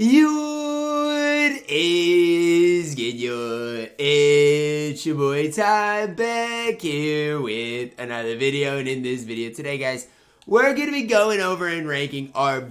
What is good? It's your boy Ty back here with another video, and in this video today, guys, we're going to be going over and ranking our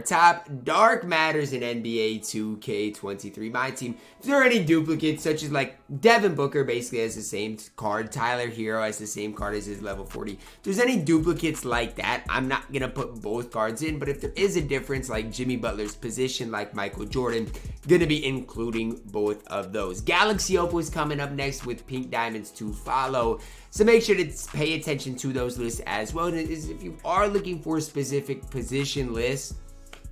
top dark matters in NBA 2K23 MyTEAM. If there are any duplicates, such as like Devin Booker basically has the same card, Tyler Hero has the same card as his level 40. If there's any duplicates like that, I'm not going to put both cards in, but if there is a difference like Jimmy Butler's position, like Michael Jordan, going to be including both of those. Galaxy Opal is coming up next with Pink Diamonds to follow. So make sure to pay attention to those lists as well. And if you are looking for specific position lists,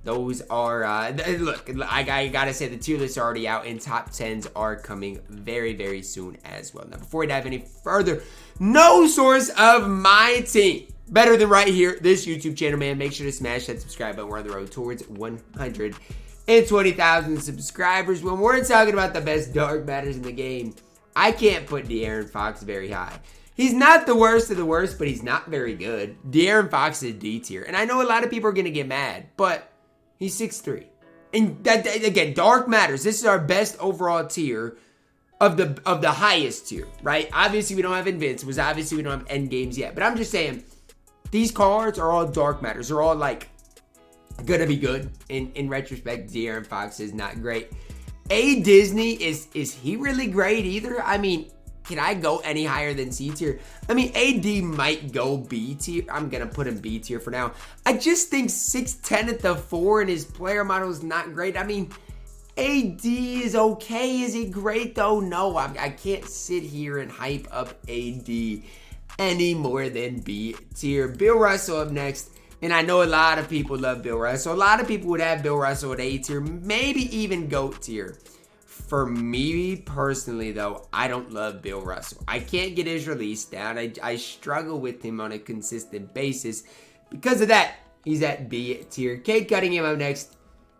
those are, look, I gotta say the tier lists are already out and top 10s are coming very, very soon as well. Now, before we dive any further, no source of my team better than right here, this YouTube channel, man. Make sure to smash that subscribe button. We're on the road towards 120,000 subscribers. When we're talking about the best dark matters in the game, I can't put De'Aaron Fox very high. He's not the worst of the worst, but he's not very good. De'Aaron Fox is D tier. And I know a lot of people are going to get mad, but he's 6'3". And that, again, dark matters. This is our best overall tier of the highest tier, right? Obviously, we don't have Invincibles. Obviously, we don't have end games yet. But I'm just saying, these cards are all dark matters. They're all, like, going to be good. In retrospect, De'Aaron Fox is not great. A. Disney, is he really great either? I mean, can I go any higher than C tier? I mean, AD might go B tier. I'm going to put him B tier for now. I just think 6'10" at the 4 and his player model is not great. I mean, AD is okay. Is he great though? No, I can't sit here and hype up AD any more than B tier. Bill Russell up next. And I know a lot of people love Bill Russell. A lot of people would have Bill Russell at A tier, maybe even GOAT tier. For me personally, though, I don't love Bill Russell. I can't get his release down. I struggle with him on a consistent basis. Because of that, he's at B tier. Cade Cunningham up next.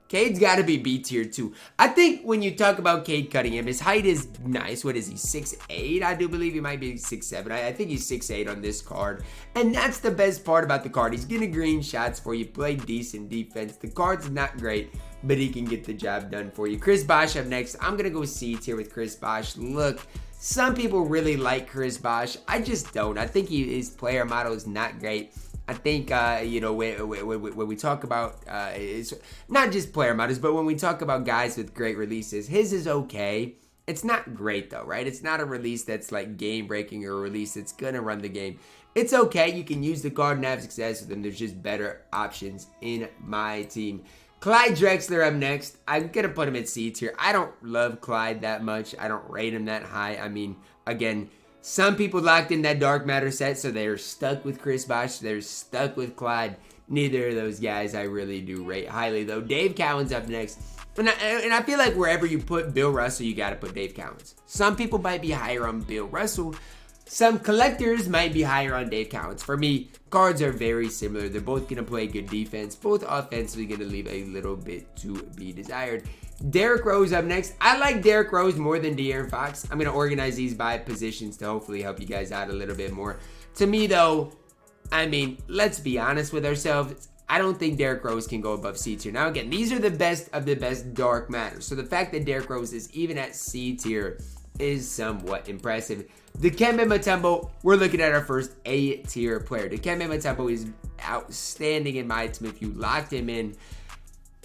Cade's got to be B tier too. I think when you talk about Cade Cunningham, his height is nice. What is he, 6'8"? I do believe he might be 6'7". I think he's 6'8" on this card. And that's the best part about the card. He's getting green shots for you, play decent defense. The card's not great, but he can get the job done for you. Chris Bosh up next. I'm going to go C tier with Chris Bosh. Look, some people really like Chris Bosh. I just don't. I think his player model is not great. I think, you know, when we talk about, it's not just player models, but when we talk about guys with great releases, his is okay. It's not great, though, right? It's not a release that's, like, game-breaking or a release that's going to run the game. It's okay. You can use the card and have success with them. There's just better options in my team. Clyde Drexler up next. I'm going to put him at C tier. I don't love Clyde that much. I don't rate him that high. I mean, again, some people locked in that dark matter set, so they're stuck with Chris Bosh. They're stuck with Clyde. Neither of those guys I really do rate highly, though. Dave Cowan's up next. And I feel like wherever you put Bill Russell, you got to put Dave Cowens. Some people might be higher on Bill Russell. Some collectors might be higher on Dave Cowens. For me, cards are very similar. They're both going to play good defense. Both offensively going to leave a little bit to be desired. Derrick Rose up next. I like Derrick Rose more than De'Aaron Fox. I'm going to organize these by positions to hopefully help you guys out a little bit more. To me, though, I mean, let's be honest with ourselves. I don't think Derrick Rose can go above C tier. Now, again, these are the best of the best dark matters. So the fact that Derrick Rose is even at C tier is somewhat impressive. Dikembe Mutombo, we're looking at our first A tier player. Dikembe Mutombo is outstanding in my team. If you locked him in,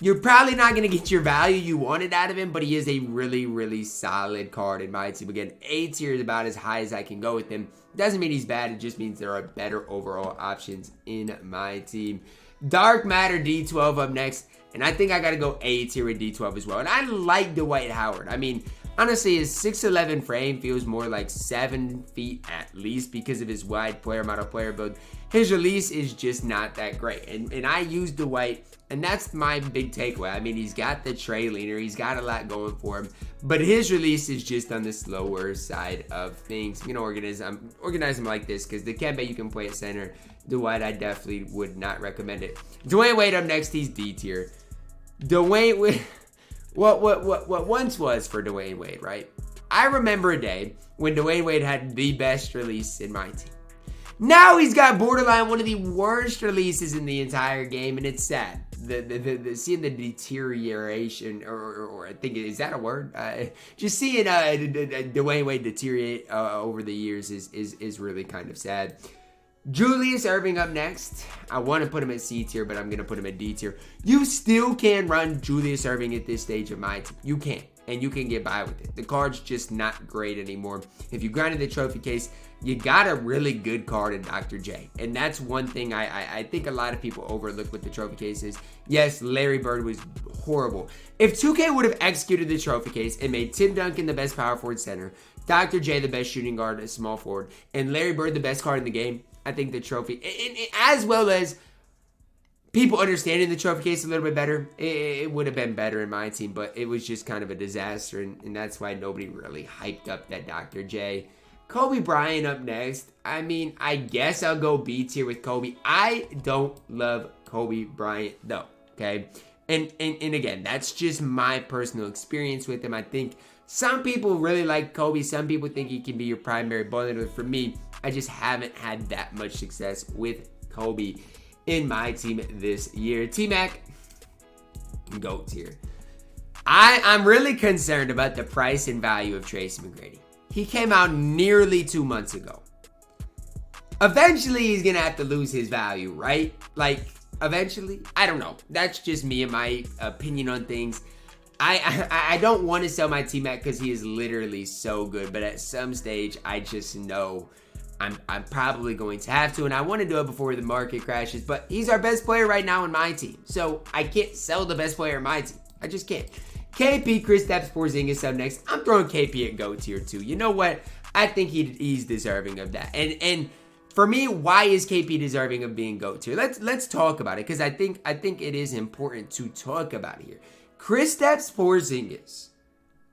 you're probably not going to get your value you wanted out of him, but he is a really, really solid card in my team. Again, A tier is about as high as I can go with him. Doesn't mean he's bad. It just means there are better overall options in my team. Dark Matter D12 up next, and I think I got to go A tier with D12 as well. And I like Dwight Howard. I mean, honestly, his 6'11" frame feels more like 7 feet at least because of his wide player model player build. His release is just not that great. And I use Dwight, and that's my big takeaway. I mean, he's got the tray leaner. He's got a lot going for him. But his release is just on the slower side of things. You know, organize him like this because Dikembe you can play at center. Dwight, I definitely would not recommend it. Dwayne Wade up next. He's D tier. Dwayne Wade... What once was for Dwayne Wade, right? I remember a day when Dwayne Wade had the best release in my team. Now he's got borderline one of the worst releases in the entire game, and it's sad. Seeing the deterioration, or I think, is that a word? Just seeing Dwayne Wade deteriorate over the years is really kind of sad. Julius Erving up next. I want to put him at C tier, but I'm going to put him at D tier. You still can run Julius Erving at this stage of my team. You can, and you can get by with it. The card's just not great anymore. If you grinded the trophy case, you got a really good card in Dr. J. And that's one thing I think a lot of people overlook with the trophy cases. Yes, Larry Bird was horrible. If 2K would have executed the trophy case and made Tim Duncan the best power forward center, Dr. J the best shooting guard at small forward, and Larry Bird the best card in the game, I think the trophy, as well as people understanding the trophy case a little bit better, it would have been better in my team, but it was just kind of a disaster, and that's why nobody really hyped up that Dr. J. Kobe Bryant up next. I mean, I guess I'll go B tier with Kobe. I don't love Kobe Bryant though, okay? And again, that's just my personal experience with him. I think some people really like Kobe. Some people think he can be your primary ball handler. For me, I just haven't had that much success with Kobe in my team this year. T-Mac, GOAT tier. I'm really concerned about the price and value of Tracy McGrady. He came out nearly 2 months ago. Eventually, he's going to have to lose his value, right? Like, eventually? I don't know. That's just me and my opinion on things. I don't want to sell my T-Mac because he is literally so good. But at some stage, I just know I'm probably going to have to. And I want to do it before the market crashes. But he's our best player right now in my team. So I can't sell the best player in my team. I just can't. KP, Kristaps Porzingis up next. I'm throwing KP at GOAT tier 2. You know what? I think he's deserving of that. And for me, why is KP deserving of being GOAT tier? Let's talk about it, because I think it is important to talk about it here. Kristaps Porzingis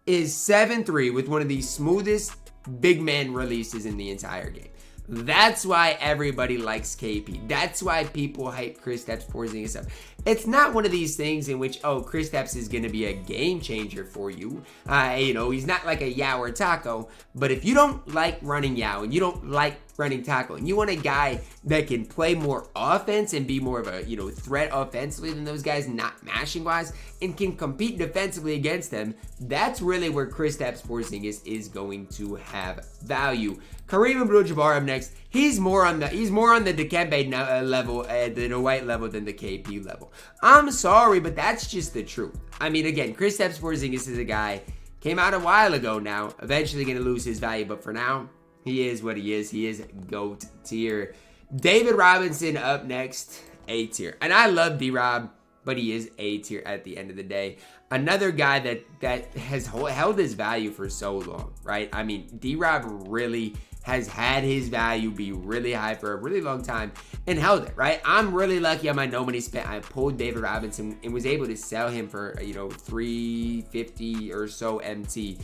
is 7'3" with one of the smoothest big man releases in the entire game. That's why everybody likes KP. That's why people hype Kristaps Porzingis up. It's not one of these things in which, oh, Kristaps is going to be a game changer for you. He's not like a Yao or Taco. But if you don't like running Yao and you don't like running Taco and you want a guy that can play more offense and be more of a, threat offensively than those guys, not mashing wise, and can compete defensively against them, that's really where Kristaps Porzingis is going to have value. Kareem Abdul-Jabbar up next. He's more on the Dikembe level, the White level than the KP level. I'm sorry, but that's just the truth. I mean, again, Kristaps Porzingis is a guy, came out a while ago now, eventually going to lose his value, but for now, he is what he is. He is GOAT tier. David Robinson up next, A tier. And I love D-Rob, but he is A tier at the end of the day. Another guy that has held his value for so long, right? I mean, D-Rob really has had his value be really high for a really long time and held it, right? I'm really lucky on my no money spent. I pulled David Robinson and was able to sell him for, $350 or so MT,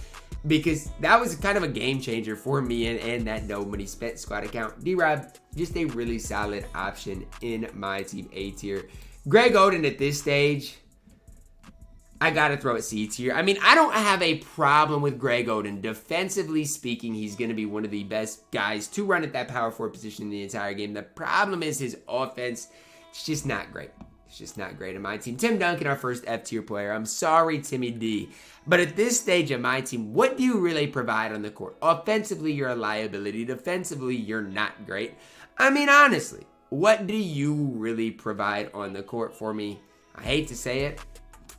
because that was kind of a game changer for me and that no money spent squad account. D-Rob, just a really solid option in my team, A tier. Greg Oden at this stage, I gotta throw it C tier. I mean, I don't have a problem with Greg Oden. Defensively speaking, he's gonna be one of the best guys to run at that power forward position in the entire game. The problem is his offense. It's just not great. It's just not great in my team. Tim Duncan, our first F tier player. I'm sorry, Timmy D. But at this stage of my team, what do you really provide on the court? Offensively, you're a liability. Defensively, you're not great. I mean, honestly, what do you really provide on the court for me? I hate to say it.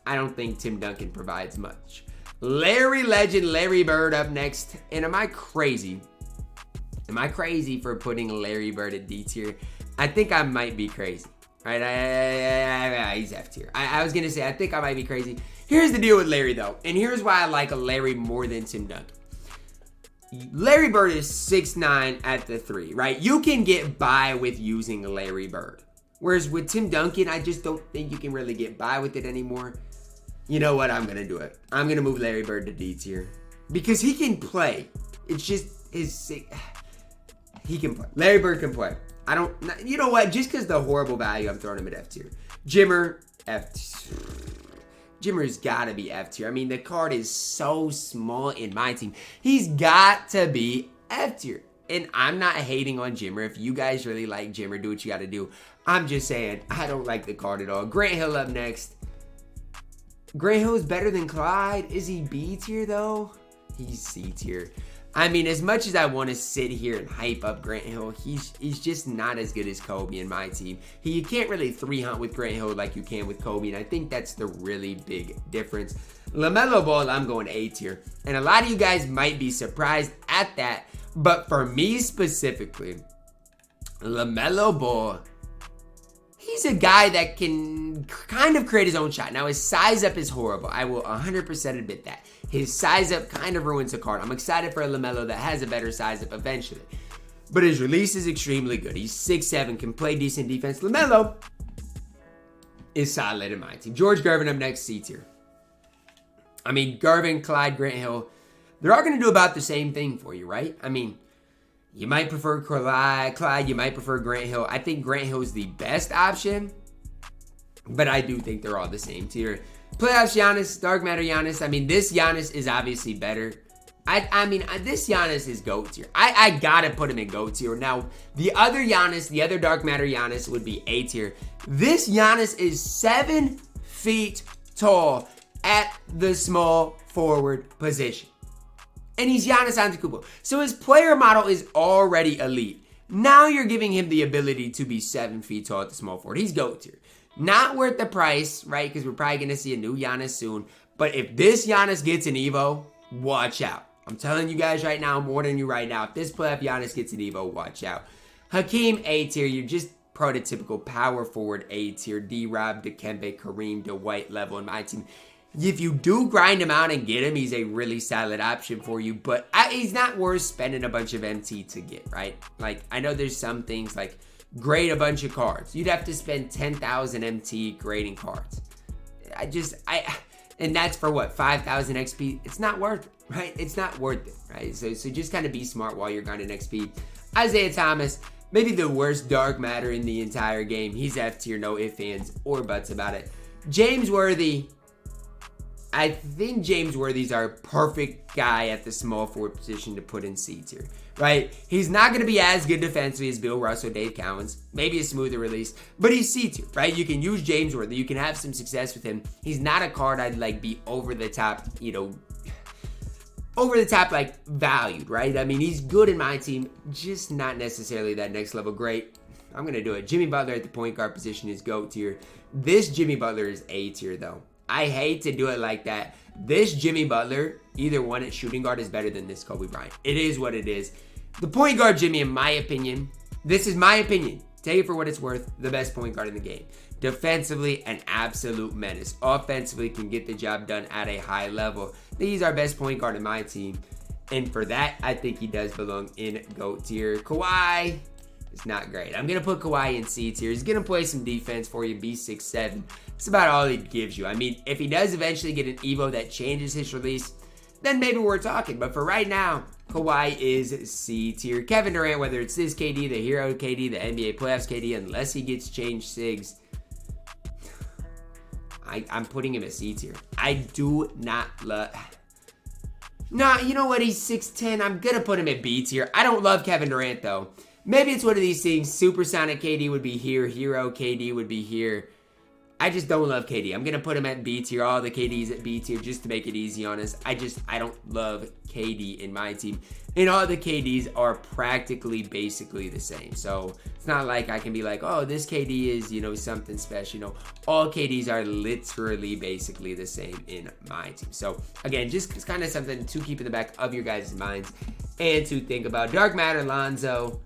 I don't think Tim Duncan provides much. Larry Legend, Larry Bird up next. And am I crazy? Am I crazy for putting Larry Bird at D tier? I think I might be crazy. Right? He's F tier. I was going to say, I think I might be crazy. Here's the deal with Larry, though. And here's why I like Larry more than Tim Duncan. Larry Bird is 6'9" at the 3, right? You can get by with using Larry Bird. Whereas with Tim Duncan, I just don't think you can really get by with it anymore. You know what? I'm going to do it. I'm going to move Larry Bird to D tier. Because he can play. It's just he can play. Larry Bird can play. You know what? Just because the horrible value, I'm throwing him at F tier. Jimmer, F tier. Jimmer's got to be F tier. I mean, the card is so small in my team. He's got to be F tier. and I'm not hating on Jimmer. If you guys really like Jimmer, do what you got to do. I'm just saying, I don't like the card at all. Grant Hill up next. Grant Hill is better than Clyde. Is he B tier though? He's C tier. I mean, as much as I want to sit here and hype up Grant Hill, he's just not as good as Kobe in my team. You can't really 3-hunt with Grant Hill like you can with Kobe, and I think that's the really big difference. LaMelo Ball, I'm going A tier. And a lot of you guys might be surprised at that, but for me specifically, LaMelo Ball, he's a guy that can kind of create his own shot. Now, his size up is horrible. I will 100% admit that. His size up kind of ruins the card. I'm excited for a LaMelo that has a better size up eventually. But his release is extremely good. He's 6'7", can play decent defense. LaMelo is solid in my team. George Gervin up next, C tier. I mean, Gervin, Clyde, Grant Hill, they're all going to do about the same thing for you, right? I mean, you might prefer Clyde, you might prefer Grant Hill. I think Grant Hill is the best option, but I do think they're all the same tier. Playoffs Giannis, Dark Matter Giannis. I mean, this Giannis is obviously better. I mean, this Giannis is GOAT tier. I gotta put him in GOAT tier. Now, the other Giannis, the other Dark Matter Giannis would be A tier. This Giannis is 7 feet tall at the small forward position. And he's Giannis Antetokounmpo. So his player model is already elite. Now you're giving him the ability to be 7 feet tall at the small forward. He's GOAT tier. Not worth the price, right? Because we're probably going to see a new Giannis soon. But if this Giannis gets an Evo, watch out. I'm telling you guys right now, I'm warning you right now. If this playoff Giannis gets an Evo, watch out. Hakeem, A tier. You're just prototypical power forward A tier. D-Rob, Dikembe, Kareem, Dwight level in my team. If you do grind him out and get him, he's a really solid option for you. But he's not worth spending a bunch of MT to get, right? Like, I know there's some things like grade a bunch of cards. You'd have to spend 10,000 MT grading cards. And that's for what, 5,000 XP? It's not worth it, right? It's not worth it, right? So just kind of be smart while you're grinding XP. Isaiah Thomas, maybe the worst dark matter in the entire game. He's F tier, no ifs, ands, or buts about it. James Worthy. I think James Worthy's our perfect guy at the small forward position to put in C tier, right? He's not going to be as good defensively as Bill Russell, Dave Cowens, maybe a smoother release, but he's C tier, right? You can use James Worthy. You can have some success with him. He's not a card I'd like be over the top, like valued, right? I mean, he's good in my team, just not necessarily that next level great. I'm going to do it. Jimmy Butler at the point guard position is GOAT tier. This Jimmy Butler is A tier though. I hate to do it like that. This Jimmy Butler, either one at shooting guard, is better than this Kobe Bryant. It is what it is. The point guard Jimmy, in my opinion, this is my opinion. Take it for what it's worth, the best point guard in the game. Defensively, an absolute menace. Offensively, can get the job done at a high level. He's our best point guard in my team. And for that, I think he does belong in GOAT tier. Kawhi, it's not great. I'm going to put Kawhi in C tier. He's going to play some defense for you, be 6'7". That's about all he gives you. I mean, if he does eventually get an Evo that changes his release, then maybe we're talking. But for right now, Kawhi is C tier. Kevin Durant, whether it's this KD, the hero KD, the NBA playoffs KD, unless he gets changed SIGs, I'm putting him at C tier. I do not love... Nah, you know what? He's 6'10". I'm going to put him at B tier. I don't love Kevin Durant, though. Maybe it's one of these things. Supersonic KD would be here. Hero KD would be here. I just don't love KD. I'm going to put him at B tier. All the KDs at B tier just to make it easy on us. I don't love KD in my team. And all the KDs are practically basically the same. So it's not like I can be like, oh, this KD is, something special. All KDs are literally basically the same in my team. So again, just kind of something to keep in the back of your guys' minds and to think about. Dark Matter, Lonzo.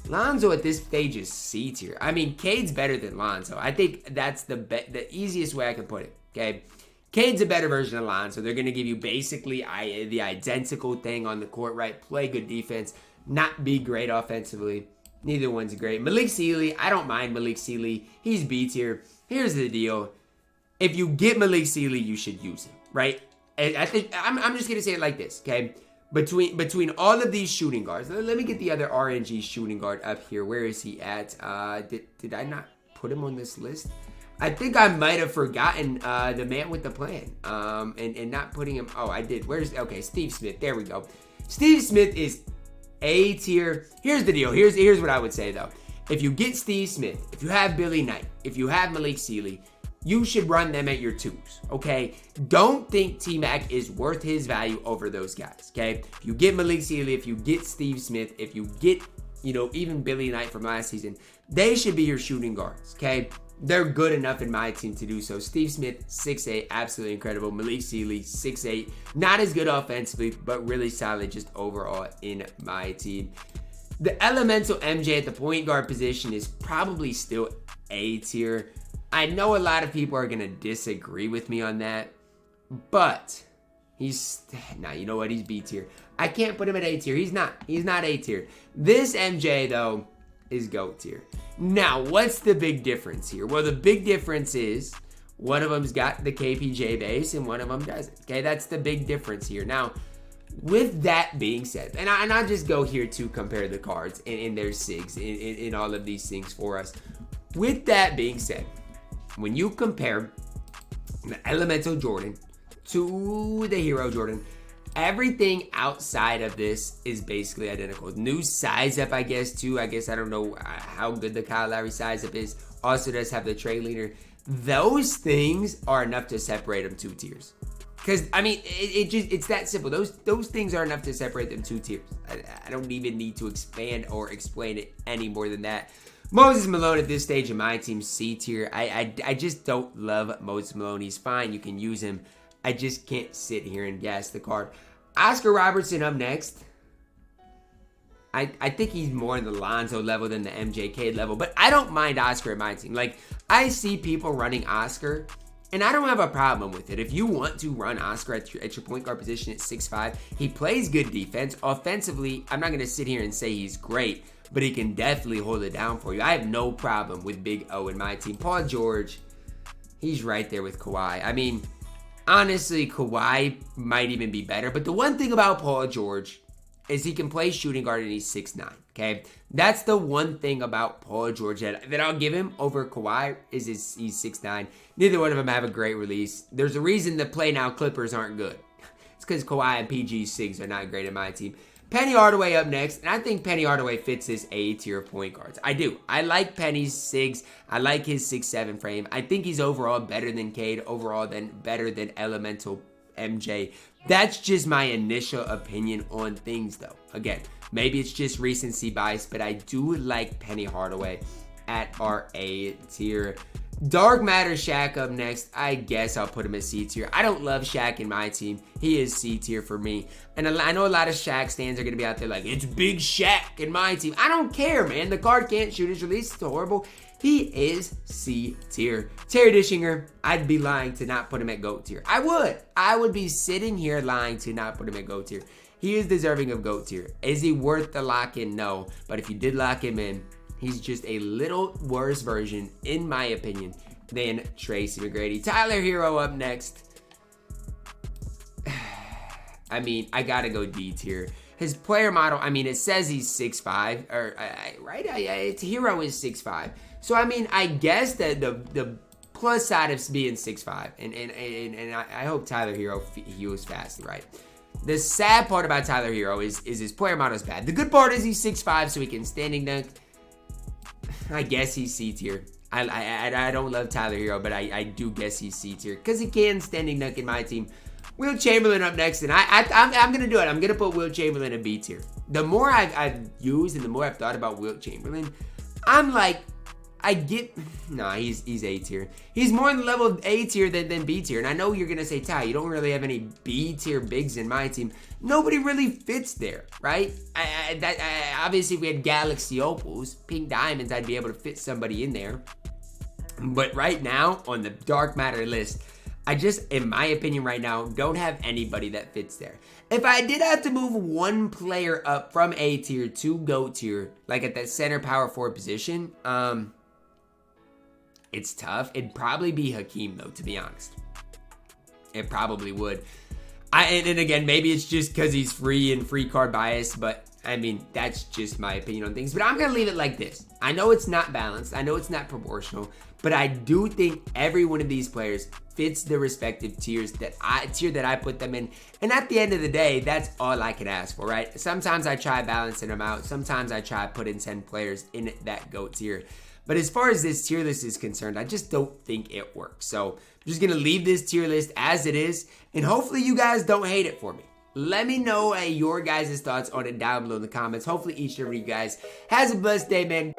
Lonzo at this stage is C tier. I mean, Cade's better than Lonzo. I think that's the easiest way I can put it, okay? Cade's a better version of Lonzo. They're going to give you basically the identical thing on the court, right? Play good defense, not be great offensively. Neither one's great. Malik Sealy, I don't mind Malik Sealy. He's B tier. Here's the deal. If you get Malik Sealy, you should use him, right? I think I'm just going to say it like this, okay? Between all of these shooting guards, let me get the other RNG shooting guard up here. Where is he at? Did I not put him on this list? I think I might have forgotten the man with the plan and not putting him. Oh, I did. Okay, Steve Smith. There we go. Steve Smith is A tier. Here's the deal. Here's what I would say though. If you get Steve Smith, if you have Billy Knight, if you have Malik Sealy, you should run them at your 2s, okay? Don't think T-Mac is worth his value over those guys, okay? If you get Malik Sealy, if you get Steve Smith, if you get, even Billy Knight from last season, they should be your shooting guards, okay? They're good enough in my team to do so. Steve Smith, 6'8", absolutely incredible. Malik Sealy, 6'8", not as good offensively, but really solid just overall in my team. The elemental MJ at the point guard position is probably still A tier. I know a lot of people are going to disagree with me on that, but he's, you know what? He's B tier. I can't put him at A tier. He's not A tier. This MJ, though, is GOAT tier. Now, what's the big difference here? Well, the big difference is one of them's got the KPJ base and one of them doesn't. Okay, that's the big difference here. Now, with that being said, and I'll just go here to compare the cards in their SIGs, in all of these things for us. With that being said, when you compare the Elemental Jordan to the Hero Jordan, everything outside of this is basically identical. New size up, I guess, too. I don't know how good the Kyle Lowry size up is. Also does have the trade leader. Those things are enough to separate them 2 tiers. Because, it's that simple. Those things are enough to separate them 2 tiers. I don't even need to expand or explain it any more than that. Moses Malone at this stage in my team, C tier. I just don't love Moses Malone. He's fine. You can use him. I just can't sit here and gas the card. Oscar Robertson up next. I think he's more in the Lonzo level than the MJK level. But I don't mind Oscar at my team. Like, I see people running Oscar, and I don't have a problem with it. If you want to run Oscar at your point guard position at 6'5", he plays good defense. Offensively, I'm not going to sit here and say he's great, but he can definitely hold it down for you. I have no problem with Big O in my team. Paul George, he's right there with Kawhi. Honestly, Kawhi might even be better. But the one thing about Paul George is he can play shooting guard and he's 6'9", okay? That's the one thing about Paul George that I'll give him over Kawhi is he's 6'9". Neither one of them have a great release. There's a reason the Play Now Clippers aren't good. It's because Kawhi and PG's SIGs are not great in my team. Penny Hardaway up next, and I think Penny Hardaway fits this A tier of point guards. I do. I like Penny's SIGs. I like his 6'7" frame. I think he's overall better than Cade, better than Elemental MJ. That's just my initial opinion on things, though. Again, maybe it's just recency bias, but I do like Penny Hardaway at our A tier. Dark Matter Shaq up next. I guess I'll put him at C tier. I don't love Shaq in my team. He is C tier for me. And I know a lot of Shaq stands are going to be out there like, it's Big Shaq in my team. I don't care, man. The card can't shoot. His release is horrible. He is C tier. Terry Dishinger, I'd be lying to not put him at GOAT tier. I would be sitting here lying to not put him at GOAT tier. He is deserving of GOAT tier. Is he worth the lock in? No. But if you did lock him in, he's just a little worse version, in my opinion, than Tracy McGrady. Tyler Hero up next. I gotta go D tier. His player model, it says he's 6'5", right? Hero is 6'5". So, I guess that the plus side of being 6'5", and I hope Tyler Hero heals fast, right? The sad part about Tyler Hero is his player model is bad. The good part is he's 6'5", so he can standing dunk. I guess he's C tier. I don't love Tyler Hero, but I do guess he's C tier because he can standing dunk in my team. Will Chamberlain up next, and I'm gonna do it. I'm gonna put Will Chamberlain at B tier. The more I've used and the more I've thought about Will Chamberlain, I'm like, he's A tier. He's more in the level of A tier than B tier. And I know you're gonna say, Ty, you don't really have any B tier bigs in my team. Nobody really fits there, right? Obviously, if we had Galaxy Opals, Pink Diamonds, I'd be able to fit somebody in there. But right now, on the Dark Matter list, I just, in my opinion right now, don't have anybody that fits there. If I did have to move one player up from A tier to GOAT tier, like at that center power forward position, it's tough. It'd probably be Hakeem, though, to be honest. It probably would. And again, maybe it's just because he's free and free card bias, but I mean, that's just my opinion on things, but I'm going to leave it like this. I know it's not balanced. I know it's not proportional, but I do think every one of these players fits the respective tiers that I put them in. And at the end of the day, that's all I can ask for, right? Sometimes I try balancing them out. Sometimes I try putting 10 players in that GOAT tier. But as far as this tier list is concerned, I just don't think it works. So I'm just going to leave this tier list as it is, and hopefully you guys don't hate it for me. Let me know your guys' thoughts on it down below in the comments. Hopefully each and every one of you guys has a blessed day, man.